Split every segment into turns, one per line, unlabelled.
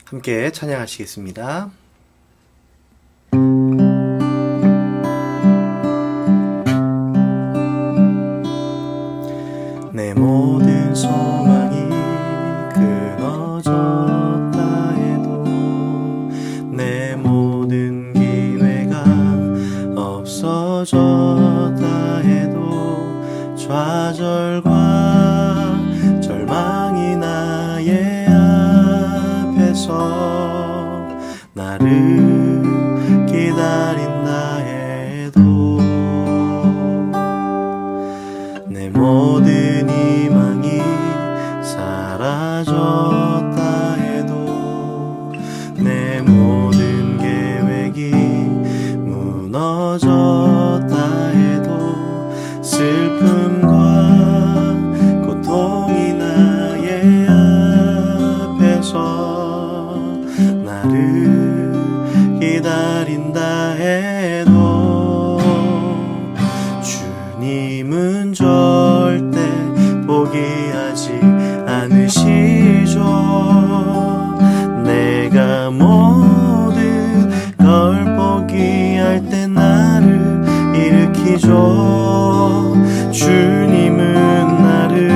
함께 찬양하시겠습니다. 내 모든 소망이 끊어졌다 해도 내 모든 기회가 없어졌다 해도 좌절과 절망이 나의 앞에서 나를 기다린다 해도 내 모든 희망이 사라졌다 해도 내 모든 계획이 무너졌다 해도 슬픔과 고통이 나의 앞에서 나를 기다린다 해도 주님은 절대 포기하지 않으시죠. 내가 모든 걸 포기할 때 나를 일으키죠. 주님은 나를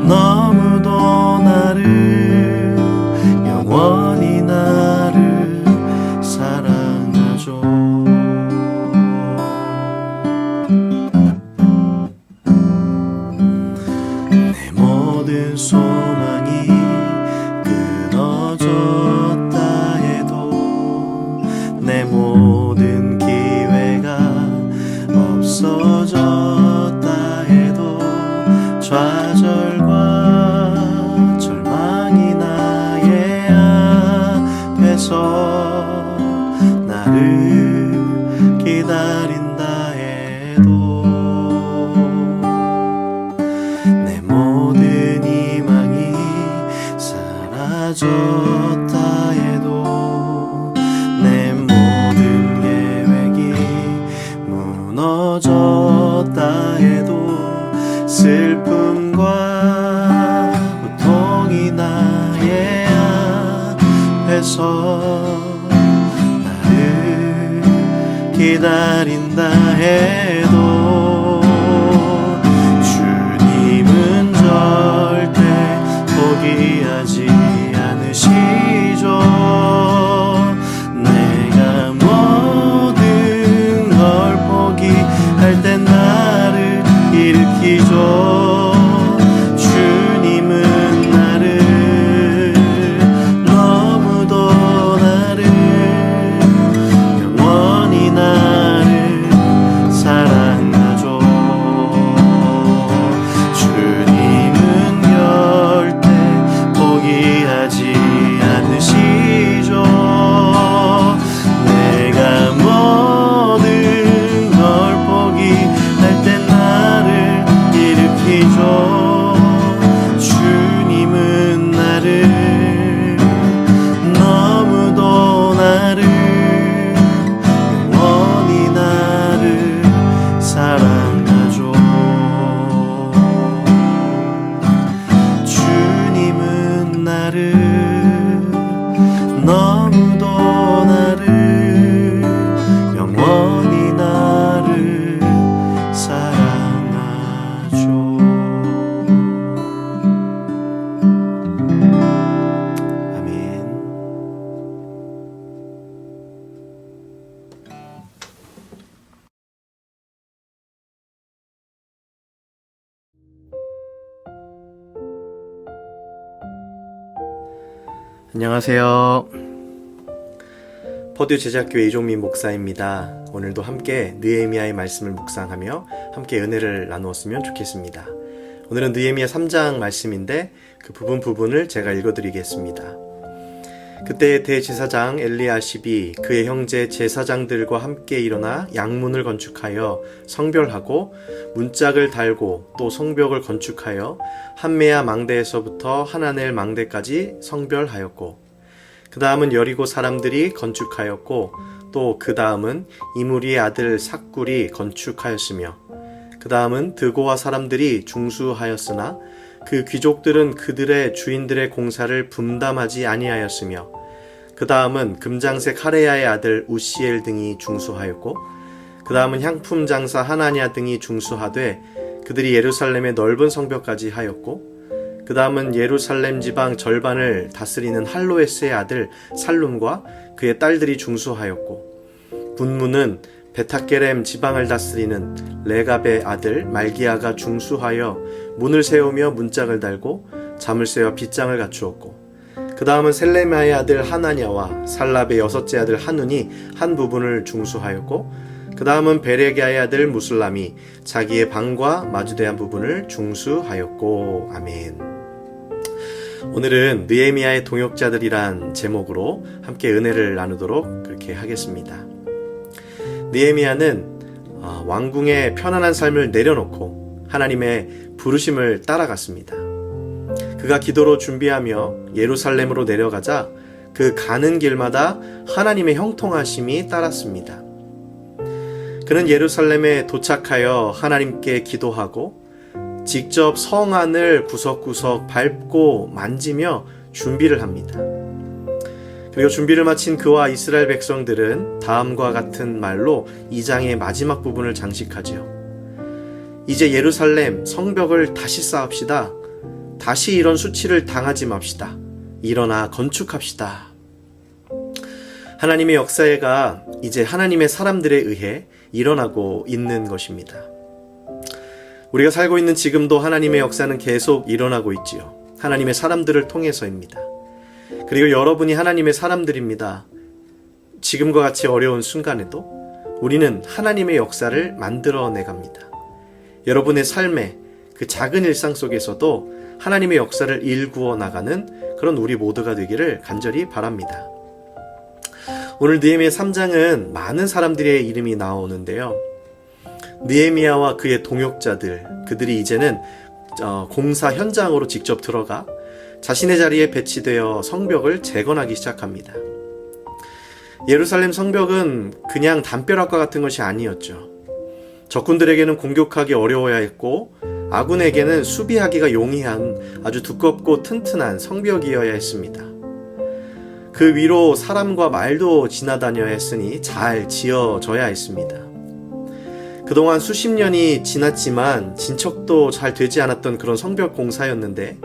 너무도 나를 영원히 나를 사랑하죠. 내 모든 소망이 끊어졌다 해도 내 모든 기회가 없어졌다 해도 좌절과 절망이 나의 앞에서 나를 기다린다 해도 내 모든 희망이 사라졌다 해도 내 모든 계획이 무너졌다 해도 슬픔과 고통이 나의 앞에서 나를 기다린다 해도 주님은 절대 포기하지 않으시죠. 내가 모든 걸 포기할 때 나를 일으키죠. 주님은 나를 너무도 나를 영원히 나를 사랑하죠. 주님은 절대 포기하지 않으시죠. 내가 모든 걸 포기할 때 나를 일으키죠. 주님은 나를 너무도 나를 영원히 나를 사랑하죠. 주님은 나를 너무도 나를 영원히 나를 사랑하죠. 아멘. 안녕하세요. 퍼듀 제자교회 이종민 목사입니다. 오늘도 함께 느헤미야의 말씀을 묵상하며 함께 은혜를 나누었으면 좋겠습니다. 오늘은 느헤미야 3장 말씀인데 그 부분을 제가 읽어드리겠습니다. 그때 대제사장 엘리야십이 그의 형제 제사장들과 함께 일어나 양문을 건축하여 성별하고 문짝을 달고 또 성벽을 건축하여 한메야 망대에서부터 하나넬 망대까지 성별하였고 그 다음은 여리고 사람들이 건축하였고 또 그 다음은 이무리의 아들 삭굴이 건축하였으며 그 다음은 드고와 사람들이 중수하였으나 그 귀족들은 그들의 주인들의 공사를 분담하지 아니하였으며 그 다음은 금장색 하레야의 아들 우시엘 등이 중수하였고 그 다음은 향품 장사 하나냐 등이 중수하되 그들이 예루살렘의 넓은 성벽까지 하였고 그 다음은 예루살렘 지방 절반을 다스리는 할로에스의 아들 살룸과 그의 딸들이 중수하였고 분무는 베타게렘 지방을 다스리는 레갑의 아들 말기야가 중수하여 문을 세우며 문짝을 달고 잠을 쇠어 빗장을 갖추었고 그 다음은 셀레마의 아들 하나냐와 살랍의 여섯째 아들 하눈이 한 부분을 중수하였고 그 다음은 베레기야의 아들 무슬람이 자기의 방과 마주대한 부분을 중수하였고. 아멘. 오늘은 느헤미야의 동역자들이란 제목으로 함께 은혜를 나누도록 그렇게 하겠습니다. 느헤미야는 왕궁의 편안한 삶을 내려놓고 하나님의 부르심을 따라갔습니다. 그가 기도로 준비하며 예루살렘으로 내려가자 그 가는 길마다 하나님의 형통하심이 따랐습니다. 그는 예루살렘에 도착하여 하나님께 기도하고 직접 성 안을 구석구석 밟고 만지며 준비를 합니다. 그리고 준비를 마친 그와 이스라엘 백성들은 다음과 같은 말로 2장의 마지막 부분을 장식하지요. 이제 예루살렘 성벽을 다시 쌓읍시다. 다시 이런 수치를 당하지 맙시다. 일어나 건축합시다. 하나님의 역사가 이제 하나님의 사람들에 의해 일어나고 있는 것입니다. 우리가 살고 있는 지금도 하나님의 역사는 계속 일어나고 있지요. 하나님의 사람들을 통해서입니다. 그리고 여러분이 하나님의 사람들입니다. 지금과 같이 어려운 순간에도 우리는 하나님의 역사를 만들어내 갑니다. 여러분의 삶의 그 작은 일상 속에서도 하나님의 역사를 일구어 나가는 그런 우리 모두가 되기를 간절히 바랍니다. 오늘 느헤미야 3장은 많은 사람들의 이름이 나오는데요. 느헤미야와 그의 동역자들, 그들이 이제는 공사 현장으로 직접 들어가 자신의 자리에 배치되어 성벽을 재건하기 시작합니다. 예루살렘 성벽은 그냥 담벼락과 같은 것이 아니었죠. 적군들에게는 공격하기 어려워야 했고 아군에게는 수비하기가 용이한 아주 두껍고 튼튼한 성벽이어야 했습니다. 그 위로 사람과 말도 지나다녀야 했으니 잘 지어져야 했습니다. 그동안 수십 년이 지났지만 진척도 잘 되지 않았던 그런 성벽 공사였는데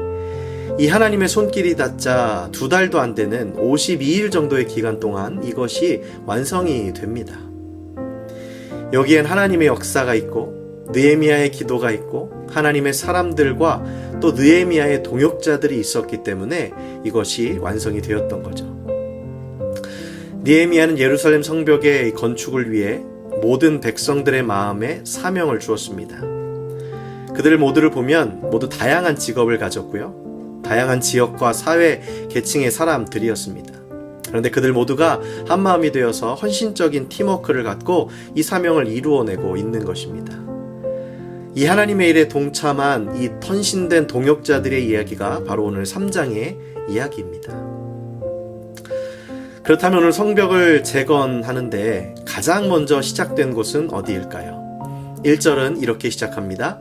이 하나님의 손길이 닿자 2달도 안 되는 52일 정도의 기간 동안 이것이 완성이 됩니다. 여기엔 하나님의 역사가 있고 느헤미야의 기도가 있고 하나님의 사람들과 또 느헤미야의 동역자들이 있었기 때문에 이것이 완성이 되었던 거죠. 느헤미야는 예루살렘 성벽의 건축을 위해 모든 백성들의 마음에 사명을 주었습니다. 그들 모두를 보면 모두 다양한 직업을 가졌고요. 다양한 지역과 사회 계층의 사람들이었습니다. 그런데 그들 모두가 한마음이 되어서 헌신적인 팀워크를 갖고 이 사명을 이루어내고 있는 것입니다. 이 하나님의 일에 동참한 이 헌신된 동역자들의 이야기가 바로 오늘 3장의 이야기입니다. 그렇다면 오늘 성벽을 재건하는데 가장 먼저 시작된 곳은 어디일까요? 1절은 이렇게 시작합니다.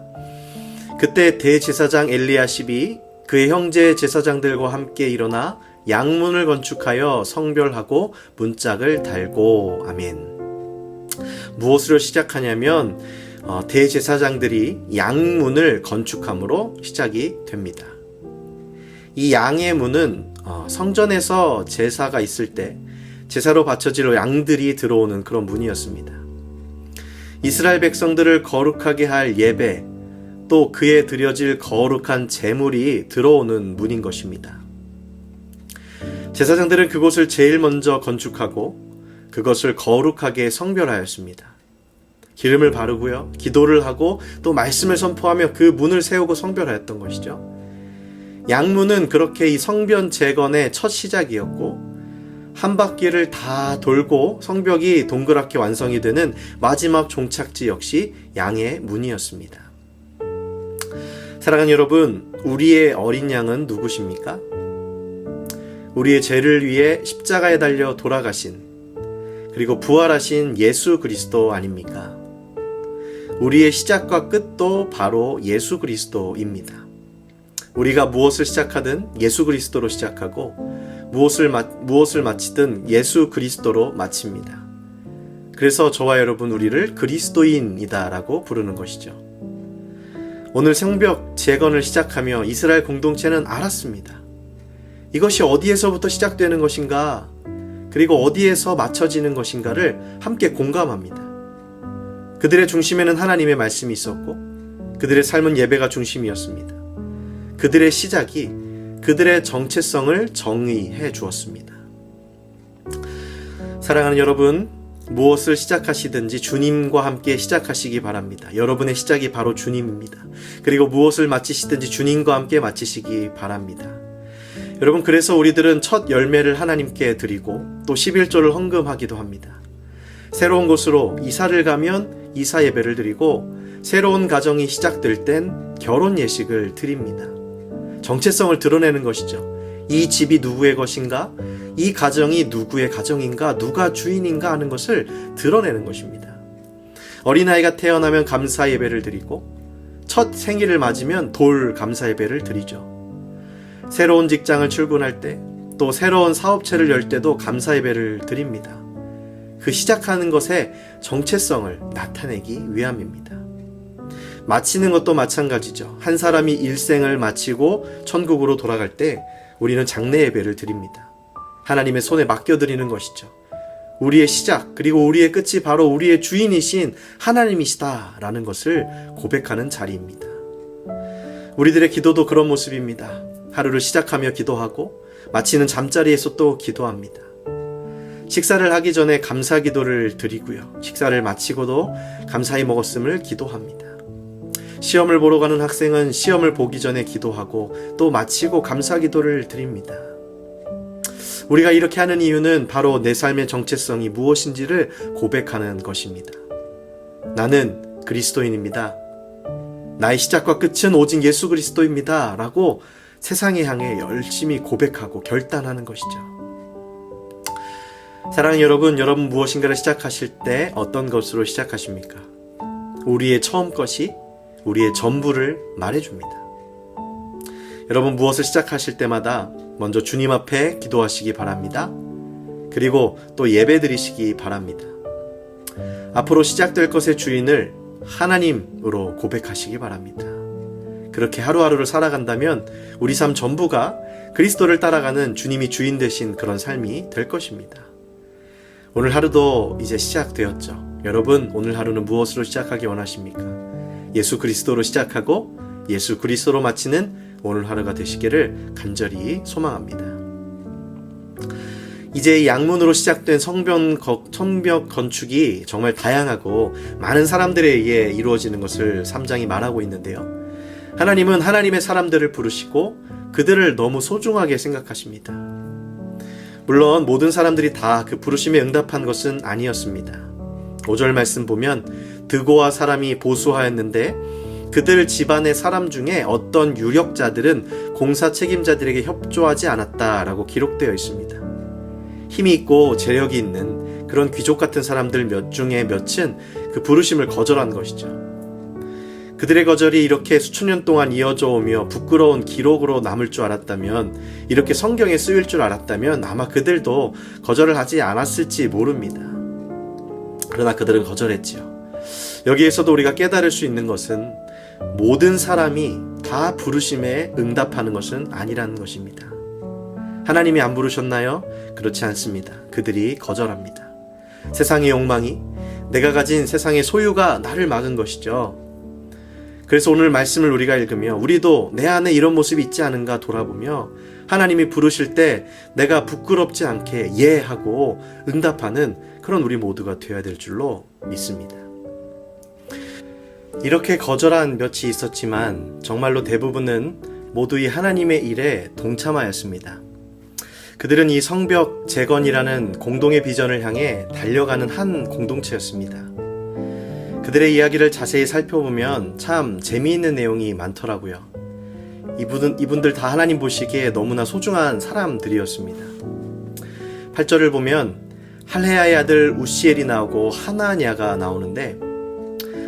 그때 대제사장 엘리야십이 그의 형제 제사장들과 함께 일어나 양문을 건축하여 성별하고 문짝을 달고. 아멘. 무엇으로 시작하냐면 대제사장들이 양문을 건축함으로 시작이 됩니다. 이 양의 문은 성전에서 제사가 있을 때 제사로 바쳐질 양들이 들어오는 그런 문이었습니다. 이스라엘 백성들을 거룩하게 할 예배, 또 그에 드려질 거룩한 제물이 들어오는 문인 것입니다. 제사장들은 그곳을 제일 먼저 건축하고 그것을 거룩하게 성별하였습니다. 기름을 바르고요, 기도를 하고 또 말씀을 선포하며 그 문을 세우고 성별하였던 것이죠. 양문은 그렇게 이 성변 재건의 첫 시작이었고 한 바퀴를 다 돌고 성벽이 동그랗게 완성이 되는 마지막 종착지 역시 양의 문이었습니다. 사랑하는 여러분, 우리의 어린 양은 누구십니까? 우리의 죄를 위해 십자가에 달려 돌아가신 그리고 부활하신 예수 그리스도 아닙니까? 우리의 시작과 끝도 바로 예수 그리스도입니다. 우리가 무엇을 시작하든 예수 그리스도로 시작하고 무엇을 마치든 예수 그리스도로 마칩니다. 그래서 저와 여러분 우리를 그리스도인이다라고 부르는 것이죠. 오늘 성벽 재건을 시작하며 이스라엘 공동체는 알았습니다. 이것이 어디에서부터 시작되는 것인가, 그리고 어디에서 맞춰지는 것인가를 함께 공감합니다. 그들의 중심에는 하나님의 말씀이 있었고 그들의 삶은 예배가 중심이었습니다. 그들의 시작이 그들의 정체성을 정의해 주었습니다. 사랑하는 여러분, 무엇을 시작하시든지 주님과 함께 시작하시기 바랍니다. 여러분의 시작이 바로 주님입니다. 그리고 무엇을 마치시든지 주님과 함께 마치시기 바랍니다. 여러분, 그래서 우리들은 첫 열매를 하나님께 드리고 또 11조를 헌금하기도 합니다. 새로운 곳으로 이사를 가면 이사 예배를 드리고 새로운 가정이 시작될 땐 결혼 예식을 드립니다. 정체성을 드러내는 것이죠. 이 집이 누구의 것인가? 이 가정이 누구의 가정인가? 누가 주인인가? 하는 것을 드러내는 것입니다. 어린아이가 태어나면 감사 예배를 드리고 첫 생일을 맞으면 돌 감사 예배를 드리죠. 새로운 직장을 출근할 때, 또 새로운 사업체를 열 때도 감사 예배를 드립니다. 그 시작하는 것의 정체성을 나타내기 위함입니다. 마치는 것도 마찬가지죠. 한 사람이 일생을 마치고 천국으로 돌아갈 때 우리는 장례 예배를 드립니다. 하나님의 손에 맡겨드리는 것이죠. 우리의 시작, 그리고 우리의 끝이 바로 우리의 주인이신 하나님이시다라는 것을 고백하는 자리입니다. 우리들의 기도도 그런 모습입니다. 하루를 시작하며 기도하고 마치는 잠자리에서 또 기도합니다. 식사를 하기 전에 감사 기도를 드리고요. 식사를 마치고도 감사히 먹었음을 기도합니다. 시험을 보러 가는 학생은 시험을 보기 전에 기도하고 또 마치고 감사 기도를 드립니다. 우리가 이렇게 하는 이유는 바로 내 삶의 정체성이 무엇인지를 고백하는 것입니다. 나는 그리스도인입니다. 나의 시작과 끝은 오직 예수 그리스도입니다. 라고 세상에 향해 열심히 고백하고 결단하는 것이죠. 사랑하는 여러분 무엇인가를 시작하실 때 어떤 것으로 시작하십니까? 우리의 처음 것이 우리의 전부를 말해줍니다. 여러분 무엇을 시작하실 때마다 먼저 주님 앞에 기도하시기 바랍니다. 그리고 또 예배 드리시기 바랍니다. 앞으로 시작될 것의 주인을 하나님으로 고백하시기 바랍니다. 그렇게 하루하루를 살아간다면 우리 삶 전부가 그리스도를 따라가는 주님이 주인 되신 그런 삶이 될 것입니다. 오늘 하루도 이제 시작되었죠. 여러분 오늘 하루는 무엇으로 시작하기 원하십니까? 예수 그리스도로 시작하고 예수 그리스도로 마치는 오늘 하루가 되시기를 간절히 소망합니다. 이제 양문으로 시작된 성벽 건축이 정말 다양하고 많은 사람들에 의해 이루어지는 것을 3장이 말하고 있는데요. 하나님은 하나님의 사람들을 부르시고 그들을 너무 소중하게 생각하십니다. 물론 모든 사람들이 다 그 부르심에 응답한 것은 아니었습니다. 5절 말씀 보면 드고아 사람이 보수하였는데 그들 집안의 사람 중에 어떤 유력자들은 공사 책임자들에게 협조하지 않았다라고 기록되어 있습니다. 힘이 있고 재력이 있는 그런 귀족 같은 사람들 몇 중에 몇은 그 부르심을 거절한 것이죠. 그들의 거절이 이렇게 수천 년 동안 이어져 오며 부끄러운 기록으로 남을 줄 알았다면, 이렇게 성경에 쓰일 줄 알았다면 아마 그들도 거절을 하지 않았을지 모릅니다. 그러나 그들은 거절했지요. 여기에서도 우리가 깨달을 수 있는 것은 모든 사람이 다 부르심에 응답하는 것은 아니라는 것입니다. 하나님이 안 부르셨나요? 그렇지 않습니다. 그들이 거절합니다. 세상의 욕망이, 내가 가진 세상의 소유가 나를 막은 것이죠. 그래서 오늘 말씀을 우리가 읽으며 우리도 내 안에 이런 모습이 있지 않은가 돌아보며 하나님이 부르실 때 내가 부끄럽지 않게 예 하고 응답하는 그런 우리 모두가 되어야 될 줄로 믿습니다. 이렇게 거절한 몇이 있었지만 정말로 대부분은 모두 이 하나님의 일에 동참하였습니다. 그들은 이 성벽 재건이라는 공동의 비전을 향해 달려가는 한 공동체였습니다. 그들의 이야기를 자세히 살펴보면 참 재미있는 내용이 많더라고요. 이분들 다 하나님 보시기에 너무나 소중한 사람들이었습니다. 8절을 보면 할헤야의 아들 우시엘이 나오고 하나냐가 나오는데,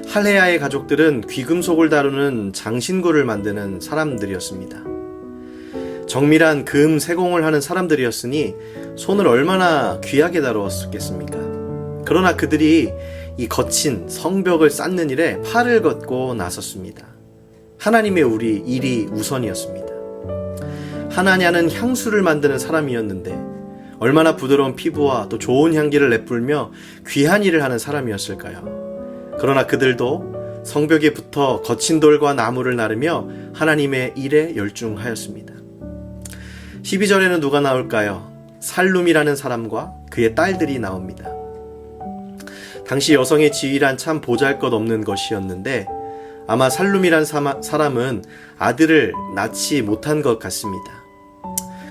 할헤야의 가족들은 귀금속을 다루는 장신구를 만드는 사람들이었습니다. 정밀한 금 세공을 하는 사람들이었으니 손을 얼마나 귀하게 다루었겠습니까? 그러나 그들이 이 거친 성벽을 쌓는 일에 팔을 걷고 나섰습니다. 하나님의 우리 일이 우선이었습니다. 하나냐는 향수를 만드는 사람이었는데 얼마나 부드러운 피부와 또 좋은 향기를 내뿜으며 귀한 일을 하는 사람이었을까요? 그러나 그들도 성벽에 붙어 거친 돌과 나무를 나르며 하나님의 일에 열중하였습니다. 12절에는 누가 나올까요? 살룸이라는 사람과 그의 딸들이 나옵니다. 당시 여성의 지위란 참 보잘것없는 것이었는데 아마 살룸이란 사람은 아들을 낳지 못한 것 같습니다.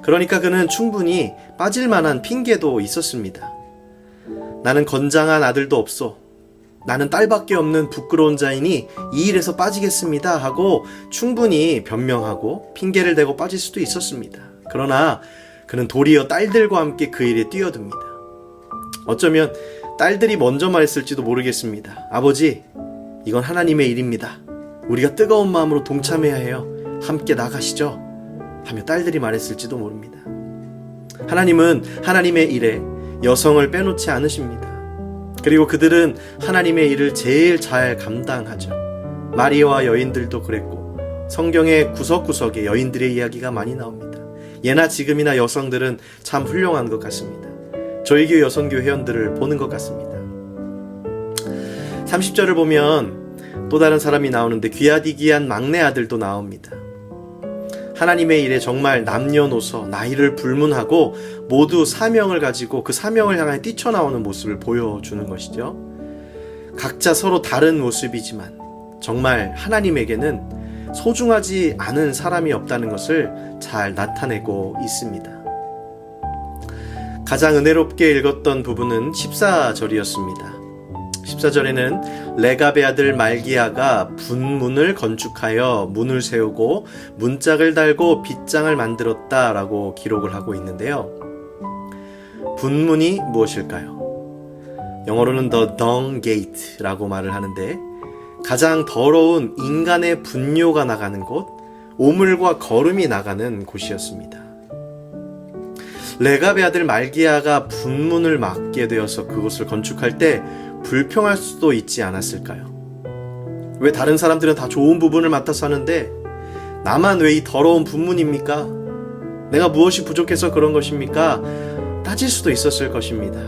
그러니까 그는 충분히 빠질 만한 핑계도 있었습니다. 나는 건장한 아들도 없소. 나는 딸밖에 없는 부끄러운 자이니 이 일에서 빠지겠습니다 하고 충분히 변명하고 핑계를 대고 빠질 수도 있었습니다. 그러나 그는 도리어 딸들과 함께 그 일에 뛰어듭니다. 어쩌면 딸들이 먼저 말했을지도 모르겠습니다. 아버지, 이건 하나님의 일입니다. 우리가 뜨거운 마음으로 동참해야 해요. 함께 나가시죠. 하며 딸들이 말했을지도 모릅니다. 하나님은 하나님의 일에 여성을 빼놓지 않으십니다. 그리고 그들은 하나님의 일을 제일 잘 감당하죠. 마리아와 여인들도 그랬고 성경의 구석구석에 여인들의 이야기가 많이 나옵니다. 예나 지금이나 여성들은 참 훌륭한 것 같습니다. 저희 교회 여성교 회원들을 보는 것 같습니다. 30절을 보면 또 다른 사람이 나오는데 귀하디귀한 막내 아들도 나옵니다. 하나님의 일에 정말 남녀노소 나이를 불문하고 모두 사명을 가지고 그 사명을 향해 뛰쳐나오는 모습을 보여주는 것이죠. 각자 서로 다른 모습이지만 정말 하나님에게는 소중하지 않은 사람이 없다는 것을 잘 나타내고 있습니다. 가장 은혜롭게 읽었던 부분은 14절이었습니다. 14절에는 레갑의 아들 말기야가 분문을 건축하여 문을 세우고 문짝을 달고 빗장을 만들었다라고 기록을 하고 있는데요. 분문이 무엇일까요? 영어로는 the dung gate라고 말을 하는데 가장 더러운 인간의 분뇨가 나가는 곳, 오물과 거름이 나가는 곳이었습니다. 레갑의 아들 말기야가 분문을 맡게 되어서 그곳을 건축할 때 불평할 수도 있지 않았을까요? 왜 다른 사람들은 다 좋은 부분을 맡아서 하는데 나만 왜 이 더러운 분문입니까? 내가 무엇이 부족해서 그런 것입니까? 따질 수도 있었을 것입니다.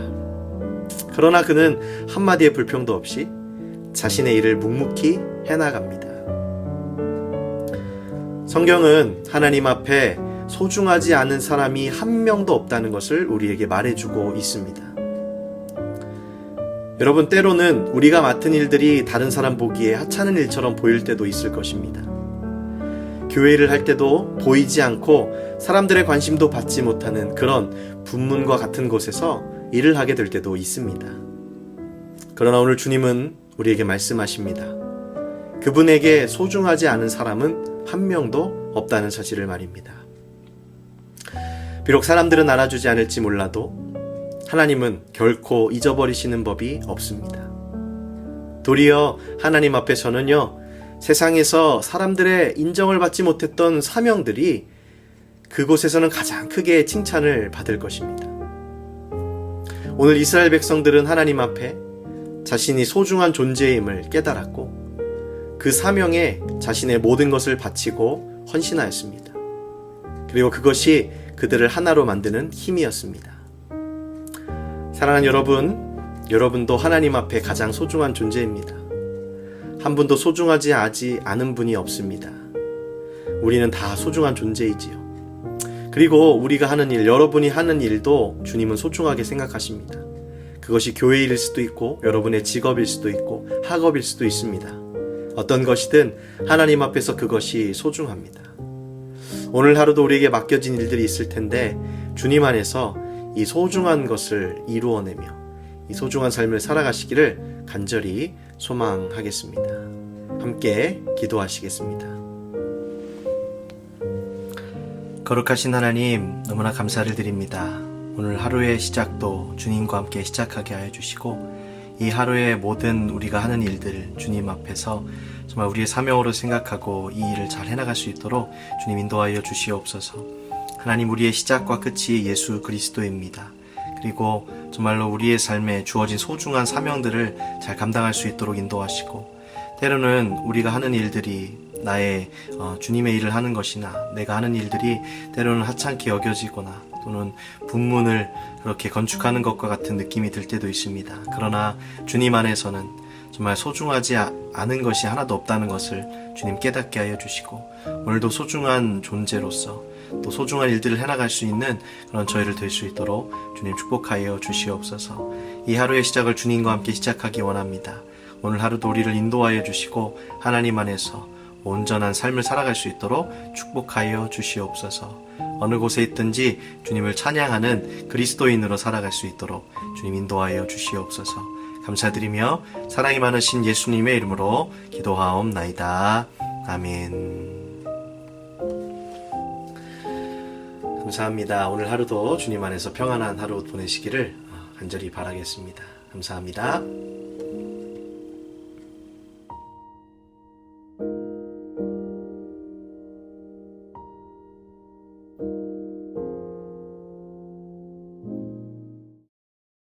그러나 그는 한마디의 불평도 없이 자신의 일을 묵묵히 해나갑니다. 성경은 하나님 앞에 소중하지 않은 사람이 한 명도 없다는 것을 우리에게 말해주고 있습니다. 여러분, 때로는 우리가 맡은 일들이 다른 사람 보기에 하찮은 일처럼 보일 때도 있을 것입니다. 교회 일을 할 때도 보이지 않고 사람들의 관심도 받지 못하는 그런 분문과 같은 곳에서 일을 하게 될 때도 있습니다. 그러나 오늘 주님은 우리에게 말씀하십니다. 그분에게 소중하지 않은 사람은 한 명도 없다는 사실을 말입니다. 비록 사람들은 알아주지 않을지 몰라도 하나님은 결코 잊어버리시는 법이 없습니다. 도리어 하나님 앞에서는요, 세상에서 사람들의 인정을 받지 못했던 사명들이 그곳에서는 가장 크게 칭찬을 받을 것입니다. 오늘 이스라엘 백성들은 하나님 앞에 자신이 소중한 존재임을 깨달았고 그 사명에 자신의 모든 것을 바치고 헌신하였습니다. 그리고 그것이 그들을 하나로 만드는 힘이었습니다. 사랑하는 여러분, 여러분도 하나님 앞에 가장 소중한 존재입니다. 한 분도 소중하지 않은 분이 없습니다. 우리는 다 소중한 존재이지요. 그리고 우리가 하는 일, 여러분이 하는 일도 주님은 소중하게 생각하십니다. 그것이 교회 일일 수도 있고 여러분의 직업일 수도 있고 학업일 수도 있습니다. 어떤 것이든 하나님 앞에서 그것이 소중합니다. 오늘 하루도 우리에게 맡겨진 일들이 있을 텐데 주님 안에서 이 소중한 것을 이루어내며 이 소중한 삶을 살아가시기를 간절히 소망하겠습니다. 함께 기도하시겠습니다. 거룩하신 하나님, 너무나 감사를 드립니다. 오늘 하루의 시작도 주님과 함께 시작하게 하여 주시고 이 하루의 모든 우리가 하는 일들 주님 앞에서 정말 우리의 사명으로 생각하고 이 일을 잘 해나갈 수 있도록 주님 인도하여 주시옵소서. 하나님, 우리의 시작과 끝이 예수 그리스도입니다. 그리고 정말로 우리의 삶에 주어진 소중한 사명들을 잘 감당할 수 있도록 인도하시고, 때로는 우리가 하는 일들이 나의 주님의 일을 하는 것이나 내가 하는 일들이 때로는 하찮게 여겨지거나 또는 분문을 그렇게 건축하는 것과 같은 느낌이 들 때도 있습니다. 그러나 주님 안에서는 정말 소중하지 않은 것이 하나도 없다는 것을 주님 깨닫게 하여 주시고, 오늘도 소중한 존재로서 또 소중한 일들을 해나갈 수 있는 그런 저희를 될 수 있도록 주님 축복하여 주시옵소서. 이 하루의 시작을 주님과 함께 시작하기 원합니다. 오늘 하루도 우리를 인도하여 주시고 하나님 안에서 온전한 삶을 살아갈 수 있도록 축복하여 주시옵소서. 어느 곳에 있든지 주님을 찬양하는 그리스도인으로 살아갈 수 있도록 주님 인도하여 주시옵소서. 감사드리며 사랑이 많으신 예수님의 이름으로 기도하옵나이다. 아멘. 감사합니다. 오늘 하루도 주님 안에서 평안한 하루 보내시기를 간절히 바라겠습니다. 감사합니다.